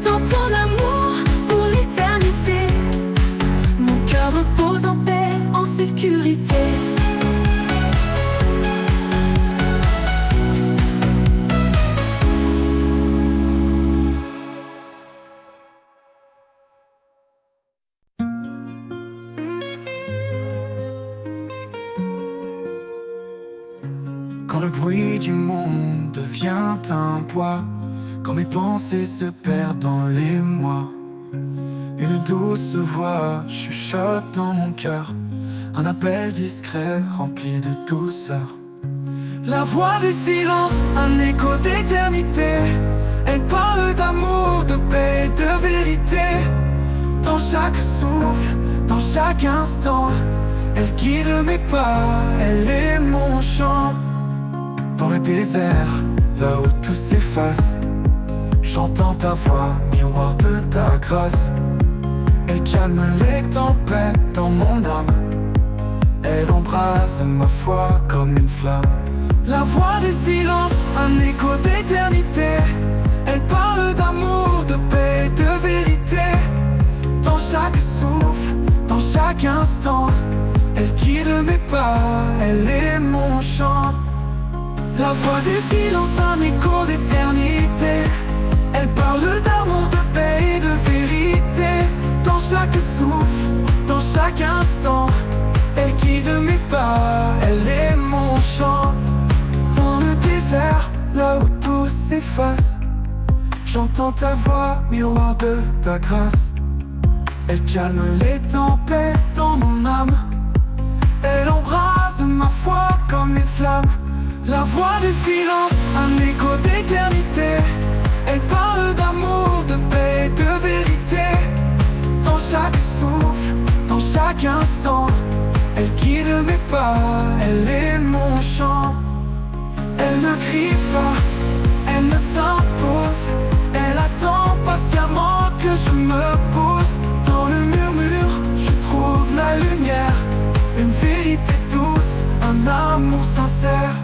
Dans ton amour pour l'éternité, le bruit du monde devient un poids, quand mes pensées se perdent dans les mois. Une douce voix chuchote dans mon cœur, un appel discret rempli de douceur. La voix du silence, un écho d'éternité. Elle parle d'amour, de paix, de vérité. Dans chaque souffle, dans chaque instant, elle guide mes pas, elle est mon chant. Dans le désert, là où tout s'efface, j'entends ta voix, miroir de ta grâce. Elle calme les tempêtes dans mon âme, elle embrase ma foi comme une flamme. La voix du silence, un écho d'éternité. Elle parle d'amour, de paix, de vérité. Dans chaque souffle, dans chaque instant, elle guide mes pas, elle est mon chant. La voix du silence, un écho d'éternité. Elle parle d'amour, de paix et de vérité. Dans chaque souffle, dans chaque instant, elle guide mes pas, elle est mon chant. Dans le désert, là où tout s'efface, j'entends ta voix, miroir de ta grâce. Elle calme les tempêtes dans mon âme, elle embrase ma foi comme une flamme. La voix du silence, un écho d'éternité. Elle parle d'amour, de paix, de vérité. Dans chaque souffle, dans chaque instant, elle guide mes pas, elle est mon chant. Elle ne crie pas, elle ne s'impose, elle attend patiemment que je me pose. Dans le murmure, je trouve la lumière, une vérité douce, un amour sincère.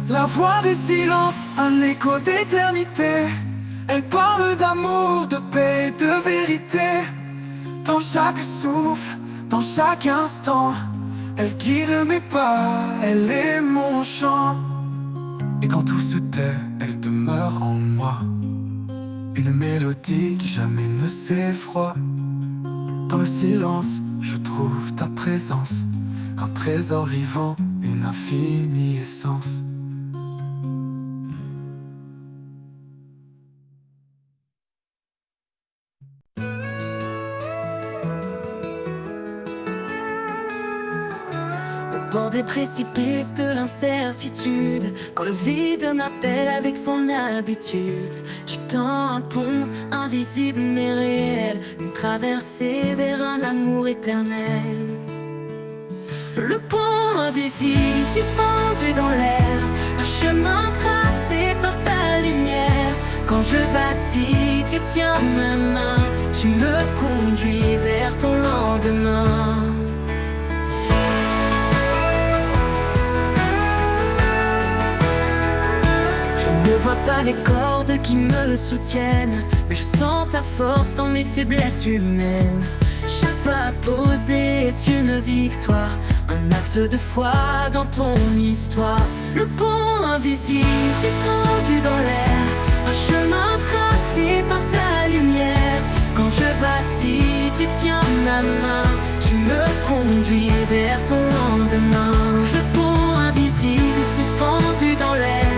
La voix du silence, un écho d'éternité. Elle parle d'amour, de paix, de vérité. Dans chaque souffle, dans chaque instant, elle guide mes pas, elle est mon chant. Et quand tout se tait, elle demeure en moi, une mélodie qui jamais ne s'effroie. Dans le silence, je trouve ta présence, un trésor vivant, une infinie essence. Au bord des précipices de l'incertitude, quand le vide m'appelle avec son habitude, je tends un pont invisible mais réel, une traversée vers un amour éternel. Le pont invisible suspendu dans l'air, un chemin tracé par ta lumière. Quand je vacille, tu tiens ma main, tu me conduis vers ton lendemain. Je ne vois pas les cordes qui me soutiennent, mais je sens ta force dans mes faiblesses humaines. Chaque pas posé est une victoire, un acte de foi dans ton histoire. Le pont invisible suspendu dans l'air, un chemin tracé par ta lumière. Quand je vacille, tu tiens ma main, tu me conduis vers ton lendemain. Le pont invisible suspendu dans l'air,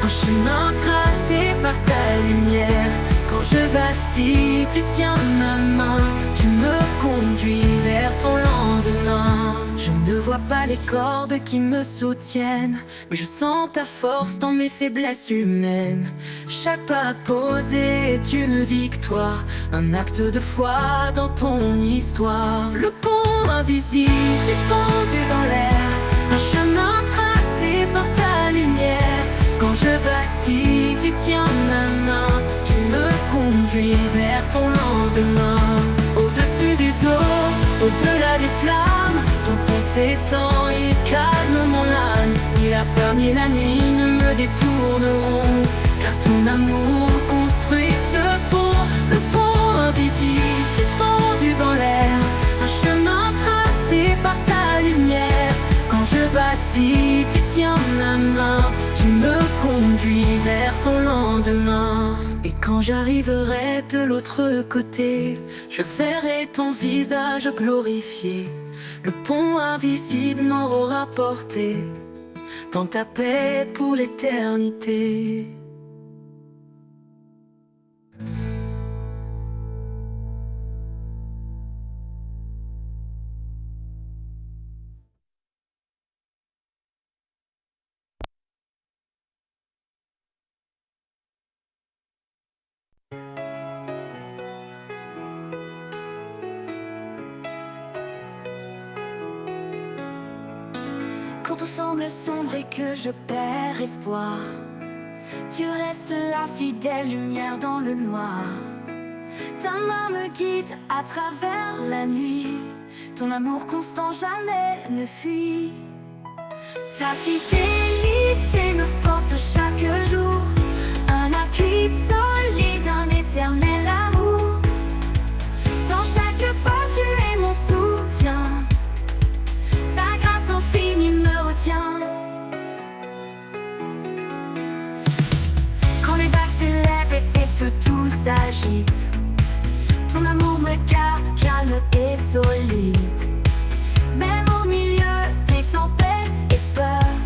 un chemin tracé par ta lumière. Quand je vacille, tu tiens ma main, tu me conduis vers ton lendemain. Je ne vois pas les cordes qui me soutiennent, mais je sens ta force dans mes faiblesses humaines. Chaque pas posé est une victoire, un acte de foi dans ton histoire. Le pont invisible suspendu dans l'air, un chemin tracé par ta lumière. Quand je vacille, tu tiens ma main, tu me conduis vers ton lendemain. Au-dessus des eaux, au-delà des flammes, ton pont s'étend, il calme mon âme. Ni la peur ni la nuit ne me détourneront, car ton amour construit ce pont. Le pont invisible suspendu dans l'air, un chemin tracé par ta lumière. Quand je vacille, tu tiens ma main, tu me conduis vers ton lendemain. Et quand j'arriverai de l'autre côté, je verrai ton visage glorifié. Le pont invisible m'aura porté dans ta paix pour l'éternité. Quand tout semble sombre et que je perds espoir, tu restes la fidèle lumière dans le noir. Ta main me guide à travers la nuit, ton amour constant jamais ne fuit. Ta fidélité me porte chaque jour, un appui solide, un éternel amour. Dans chaque pas tu es mon soutien, ta grâce infinie me retient. Quand les vagues s'élèvent et que tout s'agite, ton amour me garde calme et solide. Même au milieu des tempêtes et peurs,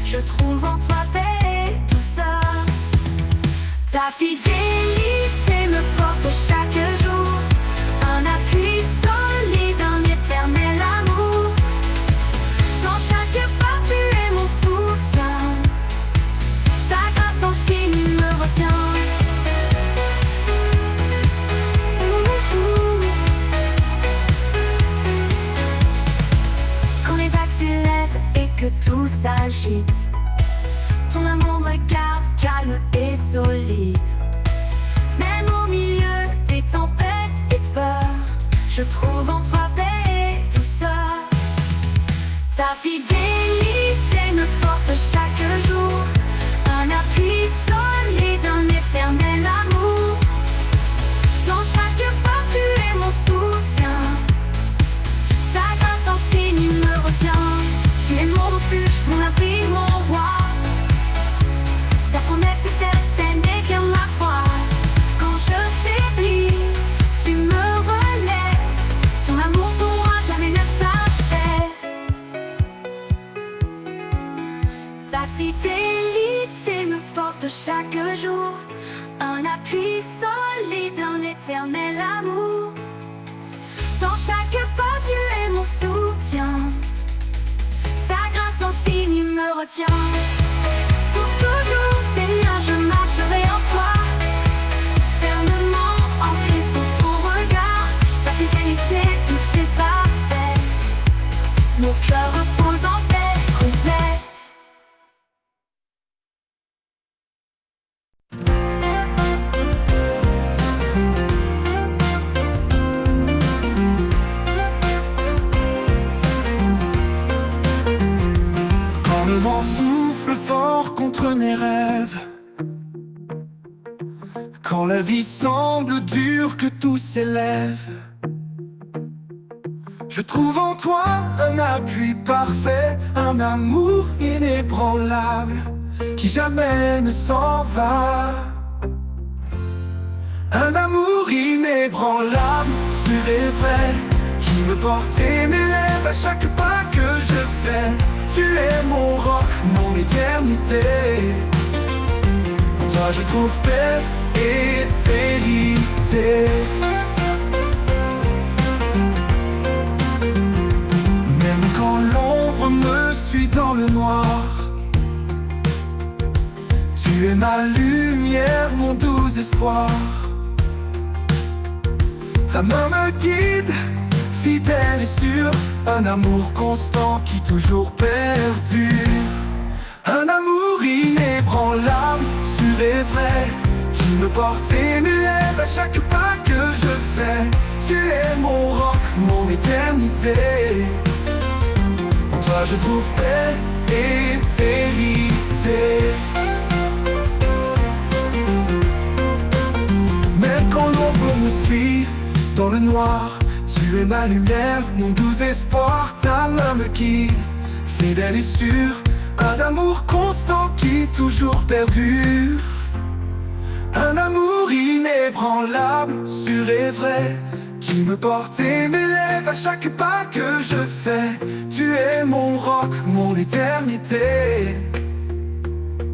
je trouve en toi paix et douceur. Ta fidélité me porte chaque jour, un appui solide, un éternel amour. Dans chaque pas tu es mon soutien, ta grâce infinie me retient. Quand les vagues s'élèvent et que tout s'agite, ton amour me garde calme et solide. Même au milieu des tempêtes et peurs, je trouve en toi paix et douceur. Ta fidélité me porte chaque jour, un appui solide, un éternel amour. Dans chaque pas tu es mon soutien, ta grâce infinie me retient. Tu es mon refuge, mon abri, mon roi. Ta promesse est certaine et qu'elle ma foi. Quand je faiblis, tu me relèves. Ton amour pour moi jamais ne s'achève. Ta fidélité me porte chaque jour, un appui solide, un éternel amour. Dans chaque pas tu es mon soutien, ta grâce infinie me retient. Pour toujours, Seigneur, je marcherai en toi, fermement ancré sous ton regard. Ta fidélité douce et parfaite, mon cœur repose en paix complète. Quand le vent souffle fort contre mes rêves, quand la vie semble dure, que tout s'élève, je trouve en toi un appui parfait, un amour inébranlable qui jamais ne s'en va. Un amour inébranlable, sûr et vrai, qui me porte et m'élève à chaque pas que je fais. Tu es mon roc, mon éternité. En toi je trouve paix et vérité. Même quand l'ombre me suit dans le noir, tu es ma lumière, mon doux espoir. Ta main me guide, fidèle et sûre, un amour constant qui toujours perdure. Un amour inébranlable, sûr et vrai, qui me porte et m'élève à chaque pas que je fais. Tu es mon roc, mon éternité. En toi je trouve paix et vérité. Même quand l'ombre me suit dans le noir, tu es ma lumière, mon doux espoir. Ta main me guide, fidèle et sûre, un amour constant qui toujours perdure. Un amour inébranlable, sûr et vrai, qui me porte et m'élève à chaque pas que je fais. Tu es mon roc, mon éternité.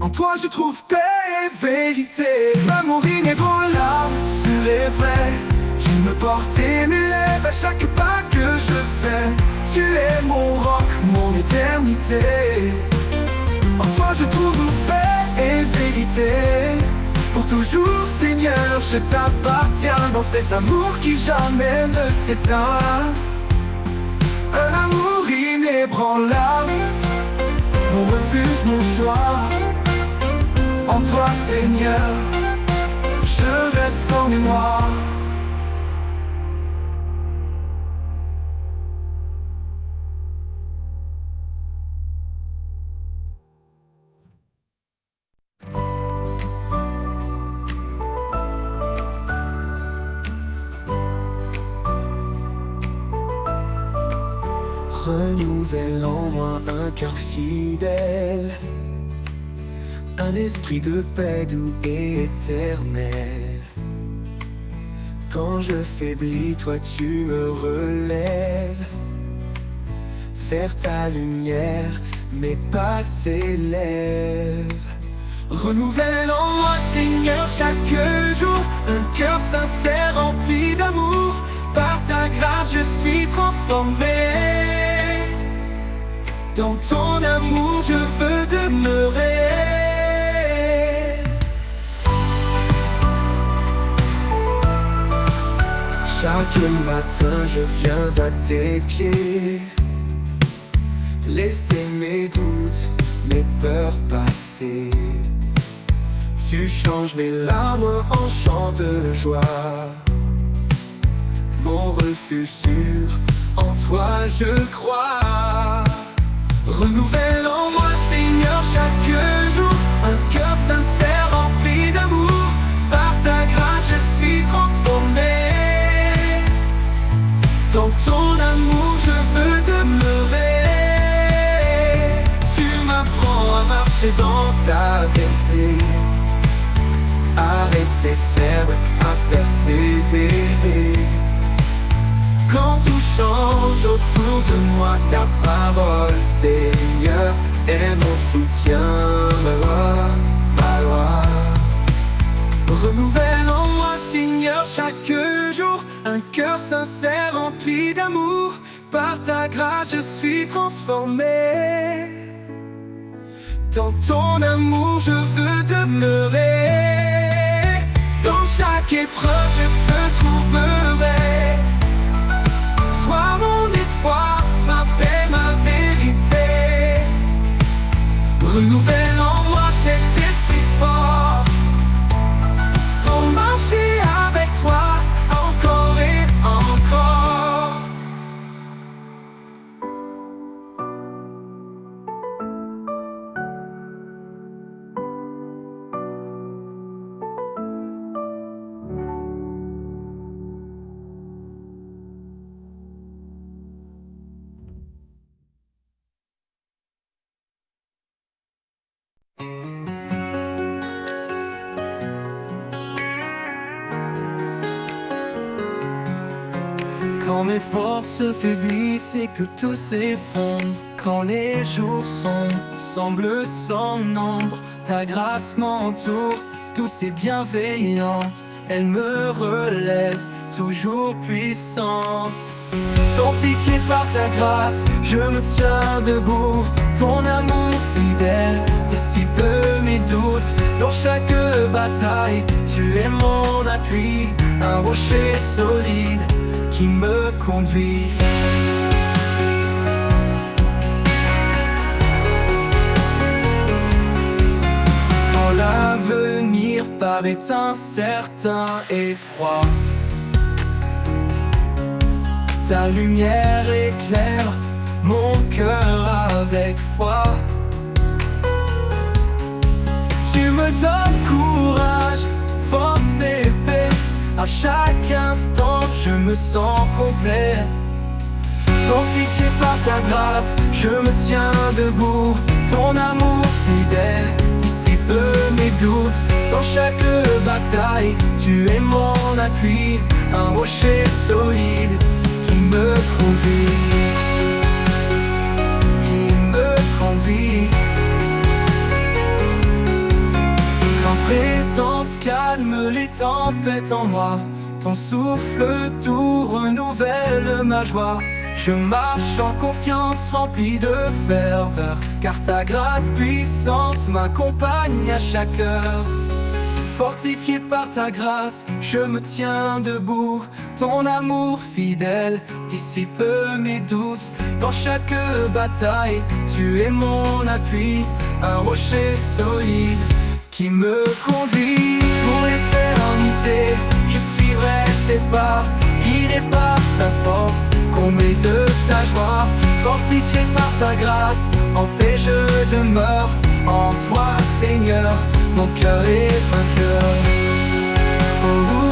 En toi je trouve paix et vérité. L'amour inébranlable, sûr et vrai, qui me porte et m'élève à chaque pas que je fais. Tu es mon roc, mon éternité. En toi je trouve paix et vérité. Pour toujours Seigneur, je t'appartiens dans cet amour qui jamais ne s'éteint. Un amour inébranlable, mon refuge, mon choix. En toi Seigneur, je reste en mémoire. Renouvelle en moi un cœur fidèle, un esprit de paix doux et éternel. Quand je faiblis, toi tu me relèves. Vers ta lumière, mes pas s'élèvent. Renouvelle en moi, Seigneur, chaque jour un cœur sincère rempli d'amour. Par ta grâce, je suis transformé. Dans ton amour, je veux demeurer. Chaque matin, je viens à tes pieds. Laisser mes doutes, mes peurs passer. Tu changes mes larmes en chants de joie. Mon refuge sûr, en toi je crois. Renouvelle en moi, Seigneur, chaque jour un cœur sincère rempli d'amour. Par ta grâce, je suis transformé. Dans ton amour, je veux demeurer. Tu m'apprends à marcher dans ta vérité, à rester ferme, à persévérer. Quand tout change autour de moi, ta parole, Seigneur, est mon soutien, ma loi. Renouvelle en moi, Seigneur, chaque jour un cœur sincère rempli d'amour. Par ta grâce, je suis transformé. Dans ton amour, je veux demeurer. Dans chaque épreuve, je te trouverai. Sois mon espoir, ma paix, ma vérité. Renouvelle en moi cet esprit fort pour marcher avec toi encore et encore. Quand mes forces faiblissent et que tout s'effondre, quand les jours sombres semblent sans nombre, ta grâce m'entoure, douce et bienveillante. Elle me relève, toujours puissante. Fortifié par ta grâce, je me tiens debout. Ton amour fidèle dissipe mes doutes. Dans chaque bataille, tu es mon appui, un rocher solide qui me conduit. Quand l'avenir paraît incertain et froid, ta lumière éclaire mon cœur avec foi. Tu me donnes courage, force et paix. À chaque instant, je me sens complet. Fortifié par ta grâce, je me tiens debout. Ton amour fidèle dissipe mes doutes. Dans chaque bataille, tu es mon appui, un rocher solide qui me conduit, qui me conduit. tempête en moi. Ton souffle tout renouvelle ma joie. Je marche en confiance rempli de ferveur, car ta grâce puissante m'accompagne à chaque heure. Fortifié par ta grâce, je me tiens debout. Ton amour fidèle dissipe mes doutes. Dans chaque bataille, tu es mon appui, un rocher solide qui me conduit. Pour l'éternité, je suivrai tes pas, guidé par ta force, comblé de ta joie. Fortifié par ta grâce, en paix je demeure. En toi, Seigneur, mon cœur est vainqueur. Oh,